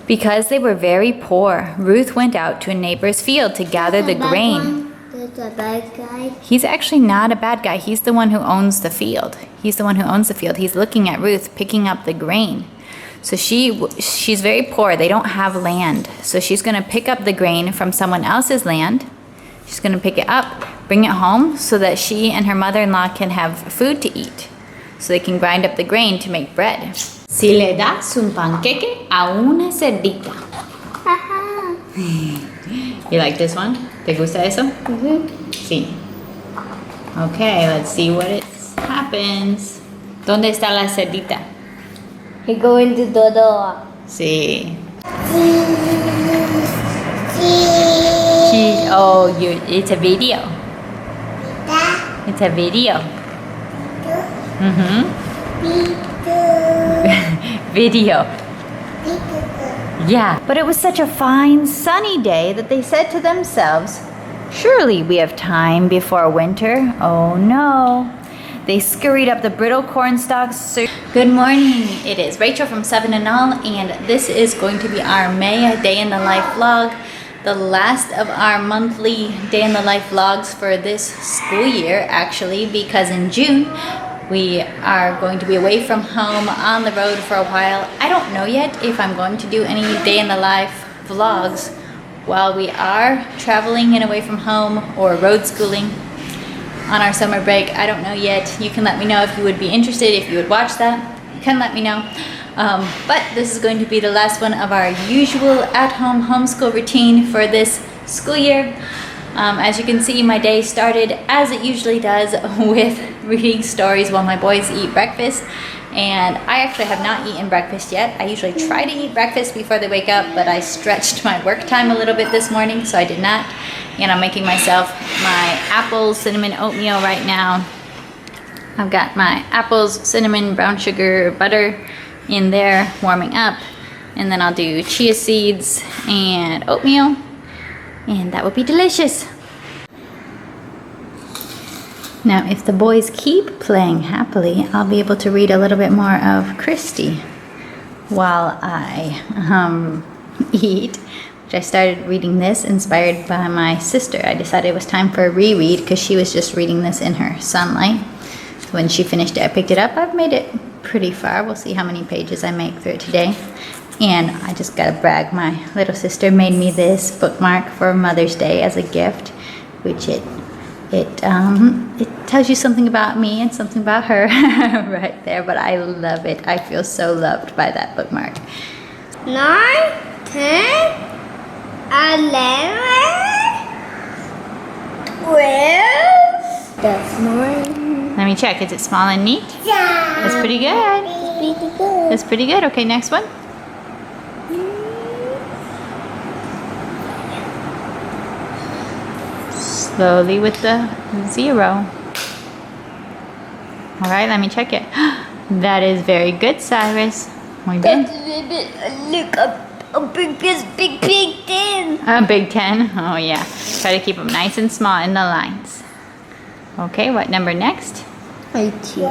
Because they were very poor, Ruth went out to a neighbor's field to gather the grain. There's a bad guy. He's actually not a bad guy. He's the one who owns the field. He's the one who owns the field. He's looking at Ruth picking up the grain. So she's very poor. They don't have land. So she's going to pick up the grain from someone else's land. She's going to pick it up, bring it home so that she and her mother-in-law can have food to eat. So they can grind up the grain to make bread. Si le das un panqueque a una cerdita. You like this one? ¿Te gusta eso? Sí. Okay, let's see what it happens. ¿Dónde está la cerdita? He go into the door. Sí. It's a video. It's a video. Video. Yeah, but it was such a fine sunny day that they said to themselves, surely we have time before winter. Oh no. They scurried up the brittle corn stalks. Good morning. It is Rachel from 7 and All, and this is going to be our May Day in the Life vlog, the last of our monthly Day in the Life vlogs for this school year, actually, because in June we are going to be away from home on the road for a while. I don't know yet if I'm going to do any Day in the Life vlogs while we are traveling and away from home or road schooling on our summer break. I don't know yet. You can let me know if you would be interested, if you would watch that. You can let me know. But this is going to be the last one of our usual at-home homeschool routine for this school year. As you can see, my day started as it usually does with reading stories while my boys eat breakfast. And I actually have not eaten breakfast yet. I usually try to eat breakfast before they wake up, but I stretched my work time a little bit this morning, so I did not. And I'm making myself my apples, cinnamon, oatmeal right now. I've got my apples, cinnamon, brown sugar, butter in there warming up. And then I'll do chia seeds and oatmeal. And that would be delicious. Now, if the boys keep playing happily, I'll be able to read a little bit more of Christy while I eat. Which I started reading this inspired by my sister. I decided it was time for a reread because she was just reading this in her sunlight. So when she finished it, I picked it up. I've made it pretty far. We'll see how many pages I make through it today. And I just gotta brag, my little sister made me this bookmark for Mother's Day as a gift, which it tells you something about me and something about her right there, but I love it. I feel so loved by that bookmark. 9, 10, 11, 12. That's 9. Let me check. Is it small and neat? Yeah. That's pretty good. That's pretty good. Okay, next one. Slowly with the 0. All right, let me check it. That is very good, Cyrus. Muy bien. Look, a big 10. A big 10. Oh yeah. Try to keep them nice and small in the lines. Okay, what number next? 18.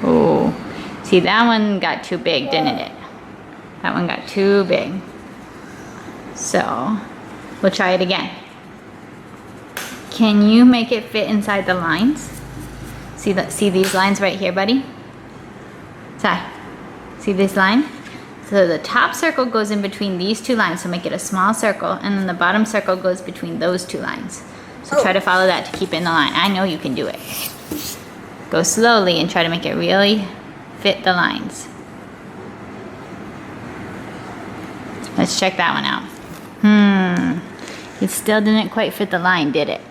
Oh, see, that one got too big, didn't it? That one got too big. So we'll try it again. Can you make it fit inside the lines? See these lines right here, buddy? See this line? So the top circle goes in between these two lines, so make it a small circle, and then the bottom circle goes between those two lines. So try to follow that to keep it in the line. I know you can do it. Go slowly and try to make it really fit the lines. Let's check that one out. It still didn't quite fit the line, did it?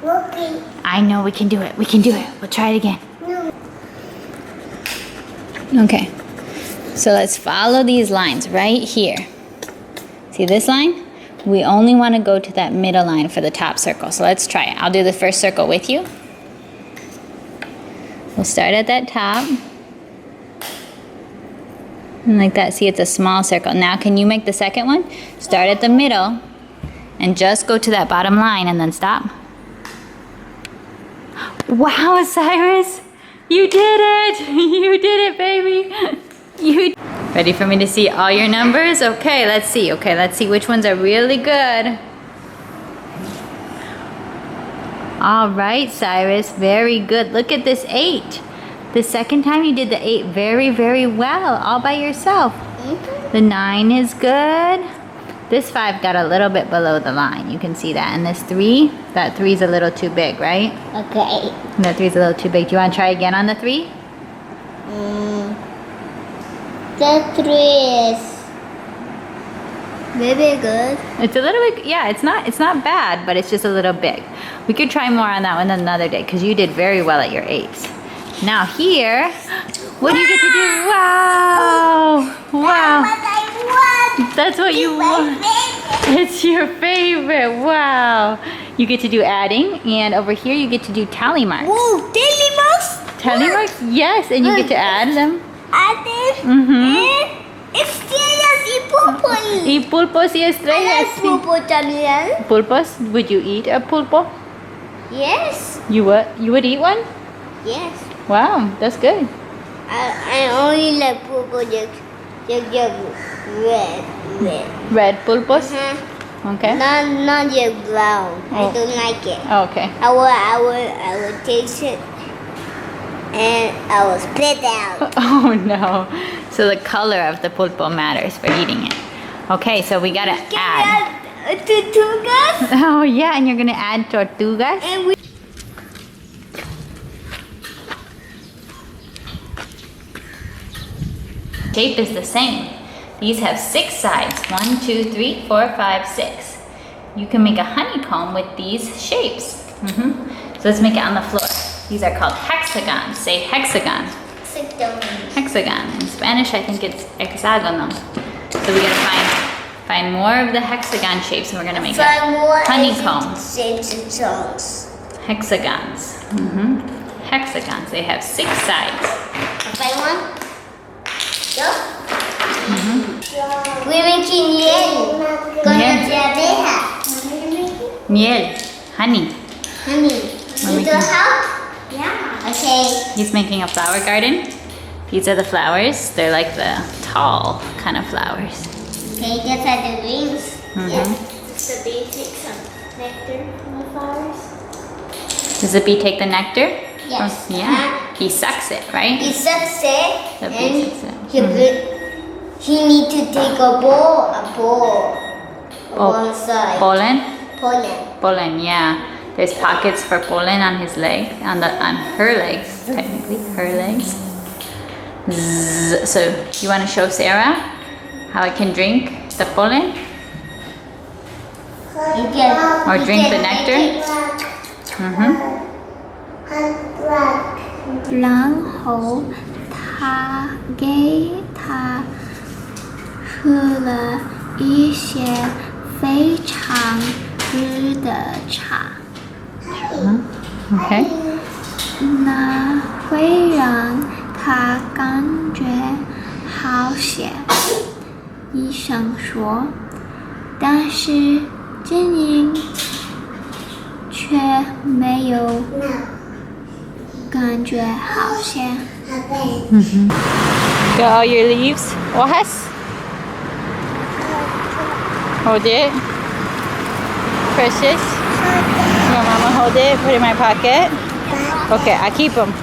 Okay. I know we can do it. We can do it. We'll try it again. No. Okay. So let's follow these lines right here. See this line? We only want to go to that middle line for the top circle. So let's try it. I'll do the first circle with you. We'll start at that top. And like that. See, it's a small circle. Now can you make the second one? Start at the middle and just go to that bottom line and then stop. Wow, Cyrus! You did it! You did it, baby! Ready for me to see all your numbers? Okay, let's see. Okay, let's see which ones are really good. All right, Cyrus, very good. Look at this 8. The second time you did the 8 very, very well, all by yourself. The 9 is good. This 5 got a little bit below the line. You can see that. And this 3, that 3 is a little too big, right? Okay. That 3 is a little too big. Do you want to try again on the 3? The 3 is maybe good. It's a little bit, yeah, it's not bad, but it's just a little big. We could try more on that one another day because you did very well at your 8s. Now here, what do you get to do? Wow! Wow! What I want. That's what you want. It's your favorite. Wow! You get to do adding, and over here you get to do tally marks. Whoa, daily marks? Tally marks? Yes, and you get to add them. Add them. Mm-hmm. Estrellas y pulpos. Y pulpos y I estrellas. like pulpo también. Pulpos? Would you eat a pulpo? Yes. You would? You would eat one? Yes. Wow, that's good. I only like pulpo just red. Red pulpos? Uh-huh. Okay. Not just brown. Oh. I don't like it. Okay. I will taste it and I will spit out. Oh no. So the color of the pulpo matters for eating it. Okay, so we gotta add. Tortugas Oh yeah, and you're gonna add tortugas. and we Shape is the same. These have 6 sides. 1, 2, 3, 4, 5, 6. You can make a honeycomb with these shapes. So let's make it on the floor. These are called hexagons. Say hexagon. sit down. Hexagon. In Spanish, I think it's hexagonal. So we gotta find more of the hexagon shapes, and we're gonna make Find more honeycomb. Ancient songs. Hexagons. Hexagons. They have 6 sides. Find one. Go. We're making miel con Miel. las abejas. Miel. Honey. Honey, We're you making- do help? Yeah. Okay. He's making a flower garden. These are the flowers. They're like the tall kind of flowers. Okay, these are the leaves. Mhm. Does the bee take some nectar from the flowers? Does the bee take the nectar? Yes. Yeah. He sucks it, right? He sucks it, The and bee sucks it. he need to take a ball Oh, on one side. Pollen? Pollen. Pollen, yeah. There's pockets for pollen on his leg, on her legs, technically, her legs. So, you want to show Sarah how it can drink the pollen? Or drink the nectar? Mm-hmm. 然后他给他喝了一些非常热的茶， Okay. 那会让他感觉好些。医生说，但是精灵却没有感觉好些。 Got all your leaves? Wahas? Hold it. Precious? You want mama hold it? Put it in my pocket? Okay, I keep them.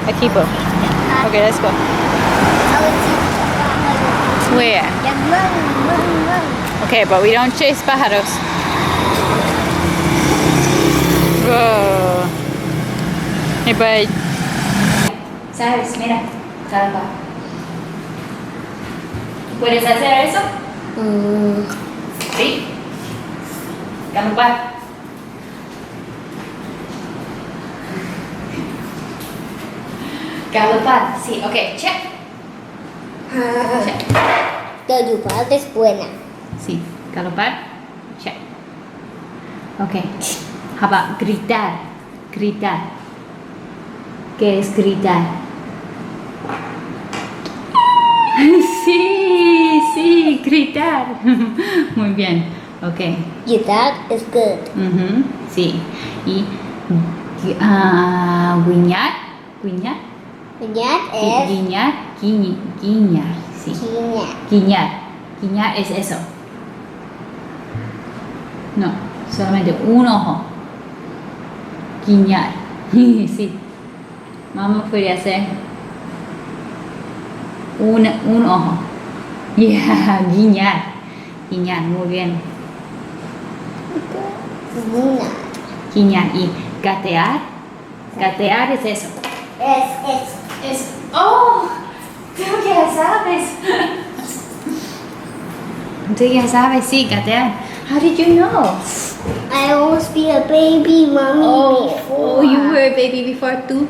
Okay, let's go. Where? Okay, but we don't chase pájaros. Whoa. Hey, bud. Cyrus, mira. Caramba. ¿Puedes hacer eso? Sí. Galopar. Galopar, sí, okay, check. Check. Galopar es buena. Sí, galopar, check. Okay. How about gritar? Gritar. ¿Qué es gritar? Sí, sí, gritar. Muy bien. Okay. Guitar is good. Sí. Y guiñar, guiñar, Guiñar es guiñar, guiñar, Sí. Guiñar. Guiñar. Guiñar es eso. No, solamente un ojo. Guiñar. Sí. Mamá podría hacer un ojo. Yeah, guiñar. Guiñar, muy bien. Guiñar. Guiñar. Y gatear. Gatear es eso. Es. ¡Oh! Tú ya sabes. Tú ya sabes, sí, gatear. How did you know? I almost be a baby mommy before. Oh, you were a baby before too?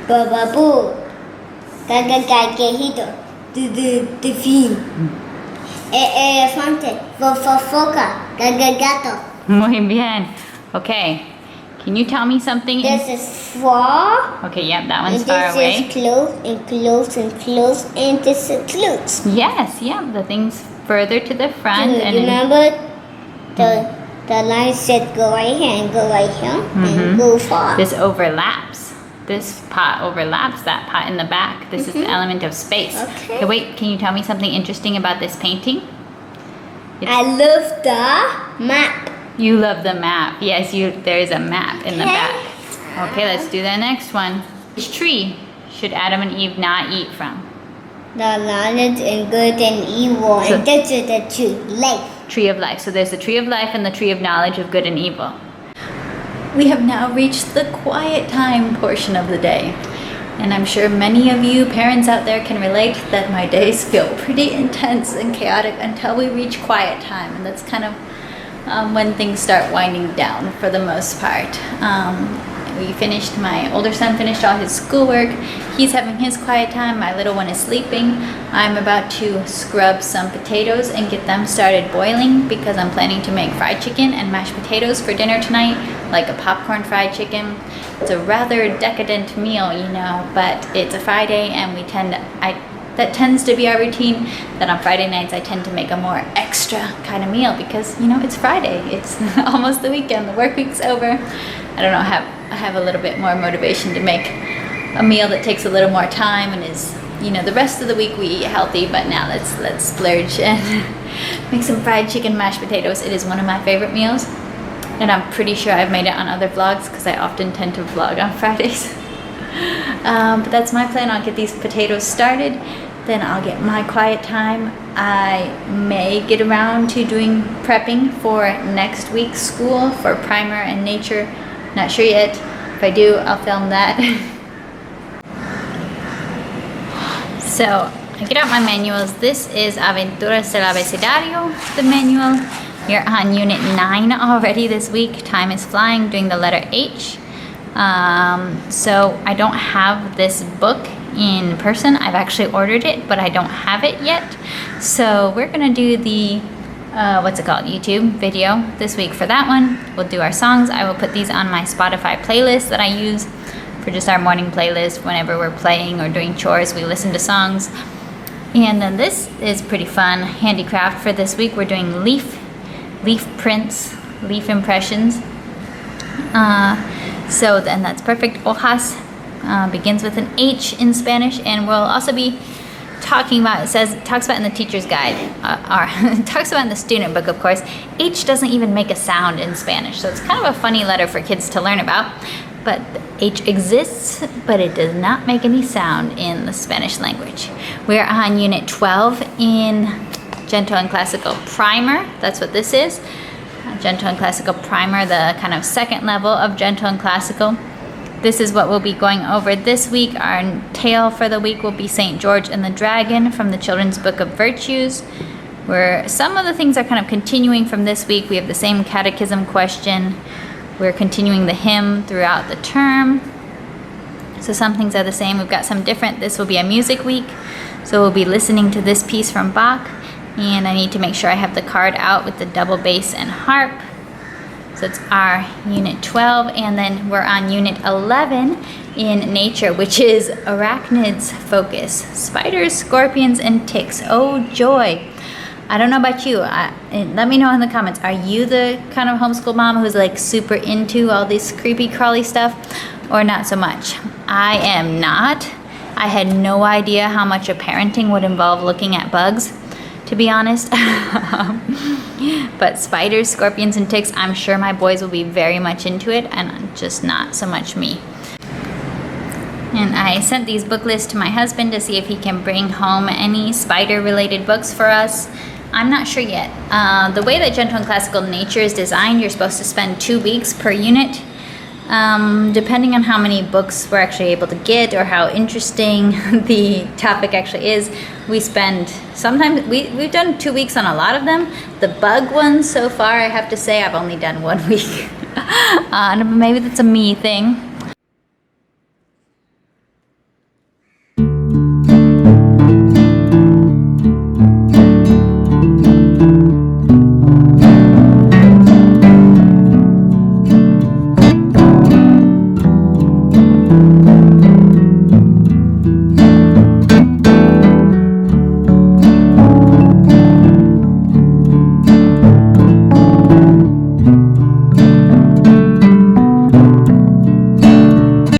Bababoo. Gagagagejito. Delfín. Elefante. Foca. Gagagato. Muy bien. Okay. Can you tell me something? This is far. Okay, yep, that one's And far this away. is close and close and close, and this is close. Yes, yeah, the thing's further to the front. Do And you remember the line said go right here and go right here and go far. this overlaps. This pot overlaps that pot in the back. This is the element of space. Okay. Wait, can you tell me something interesting about this painting? I love the map. You love the map. Yes, there is a map in the back. Okay, let's do the next one. Which tree should Adam and Eve not eat from? The knowledge and good and evil, So- and this is the true life. Tree of life. So there's the tree of life and the tree of knowledge of good and evil. We have now reached the quiet time portion of the day. And I'm sure many of you parents out there can relate that my days feel pretty intense and chaotic until we reach quiet time. And that's kind of when things start winding down for the most part. My older son finished all his schoolwork. He's having his quiet time. My little one is sleeping. I'm about to scrub some potatoes and get them started boiling because I'm planning to make fried chicken and mashed potatoes for dinner tonight, like a popcorn fried chicken. It's a rather decadent meal, but it's a Friday and that tends to be our routine, that on Friday nights I tend to make a more extra kind of meal because, it's Friday. It's almost the weekend. The work week's over. I don't know, I have a little bit more motivation to make a meal that takes a little more time and is, the rest of the week we eat healthy, but now let's splurge and make some fried chicken mashed potatoes. It is one of my favorite meals, and I'm pretty sure I've made it on other vlogs because I often tend to vlog on Fridays. But that's my plan. I'll get these potatoes started, then I'll get my quiet time. I may get around to doing prepping for next week's school for primer and nature. Not sure yet. If I do, I'll film that. So I get out my manuals. This is Aventuras del Abecedario, the manual. We're on Unit 9 already this week. Time is flying, doing the letter H. So I don't have this book in person. I've actually ordered it, but I don't have it yet. So we're gonna do the YouTube video this week for that one. We'll do our songs. I will put these on my Spotify playlist that I use for just our morning playlist. Whenever we're playing or doing chores, we listen to songs. And then this is pretty fun handicraft for this week. We're doing leaf prints, leaf impressions. So then that's perfect. Hojas begins with an H in Spanish, and we'll also be talking about, talks about in the teacher's guide, talks about in the student book, of course. H doesn't even make a sound in Spanish, so it's kind of a funny letter for kids to learn about. But H exists, but it does not make any sound in the Spanish language. We're on Unit 12 in Gentle and Classical Primer. That's what this is. Gentle and Classical Primer, the kind of second level of Gentle and Classical. This is what we'll be going over this week. Our tale for the week will be St. George and the Dragon from the Children's Book of Virtues, where some of the things are kind of continuing from this week. We have the same catechism question. We're continuing the hymn throughout the term. So some things are the same. We've got some different. This will be a music week. So we'll be listening to this piece from Bach. And I need to make sure I have the card out with the double bass and harp. So it's our Unit 12, and then we're on Unit 11 in Nature, which is arachnids focus. Spiders, scorpions, and ticks. Oh, joy. I don't know about you. Let me know in the comments. Are you the kind of homeschool mom who's like super into all this creepy crawly stuff, or not so much? I am not. I had no idea how much of parenting would involve looking at bugs, to be honest. But spiders, scorpions, and ticks, I'm sure my boys will be very much into it, and just not so much me. And I sent these book lists to my husband to see if he can bring home any spider-related books for us. I'm not sure yet. The way that Gentle and Classical Nature is designed, you're supposed to spend 2 weeks per unit. Depending on how many books we're actually able to get or how interesting the topic actually is, we spend, sometimes, we've done 2 weeks on a lot of them. The bug ones so far, I have to say, I've only done 1 week. Maybe that's a me thing.